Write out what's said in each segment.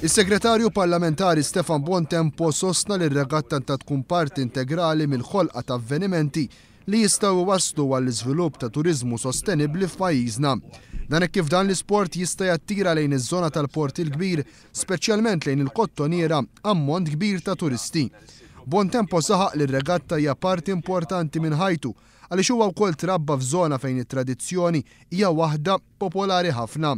Is-Segretarju Parlamentari Stefan Bontempo sostna li r-regatta ta' tkun parti integrali mill-ħolqa ta' avvenimenti li jistgħu waslu għall-iżvilupp ta' turiżmu sostenibbli f'pajjiżna. Dan hekk kif dan l-isport jista' jattira lejn iż-żona tal-port il-kbir, speċjalment lejn il-kottoniera ammont kbir ta' turisti. Bontempo saħaq li r-regatta hija parti importanti minn ħajtu għaliex huwa wkoll trabba f'żona fejn it-tradizzjoni hija waħda popolari ħafna.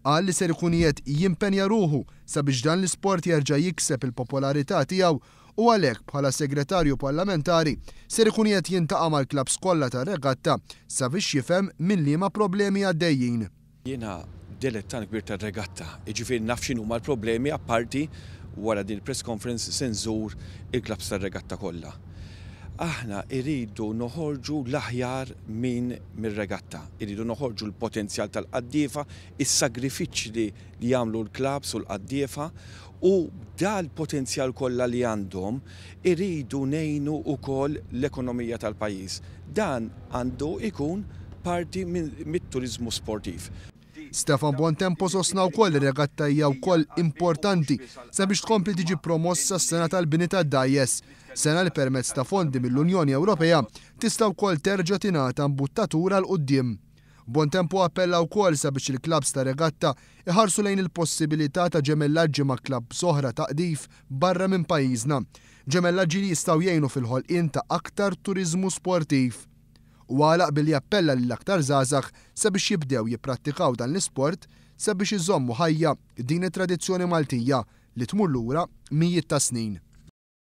Qal li ser ikun qiegħed jimpenja ruħu sabiex dan l-isport jerġa' jikseb il-popolarità tiegħu u għalhekk bħala segretarju parlamentari ser ikun qiegħed jintaqa' mal-klabs kollha tar-regatta sabiex jifhem minn liema problemi għaddejjin. Jiena dilettant kbir tar-regatta, jiġifieri naf x'inhuma l-problemi apparti wara din il-press conference se nżur il-klabs tar-regatta kollha. Aħna irridu noħorġu l-aħjar minn mir-regatta, irridu noħorġu l-potenzjal tal-qaddiefa, is-sagrifiċċji li jagħmlu l-klabs u l-qaddiefa u dal-potenzjal kollha li għandhom irridu ngħinu wkoll l-ekonomija tal-pajjiż. Dan għandu ikun parti mit-turiżmu sportiv. Stefan Bontempo sostna wkoll ir-regatta hija wkoll importanti sabiex tkompli tiġi promossa s-sena tal-bini tad-dajjes, sena li permezz ta' fondi mill-Unjoni Ewropea tista' wkoll terġa' tingħata mbuttatura l quddiem. Bontempo appella wkoll sabiex il-klabs ta' regatta iħarsu lejn il-possibilità ta' ġemellaġġi ma' klabs oħra ta' qdif barra minn pajjiżna, ġemellaġġi li jistgħu jgħinu fil-ħolqien ta' aktar turiżmu sportiv. U għalaq billi appella lill-aktar żgħażagħ sabiex jibdew jipprattikaw dan l-isport sabiex iżommu ħajja din it-tradizzjoni Maltija li tmur lura mijiet ta' snin.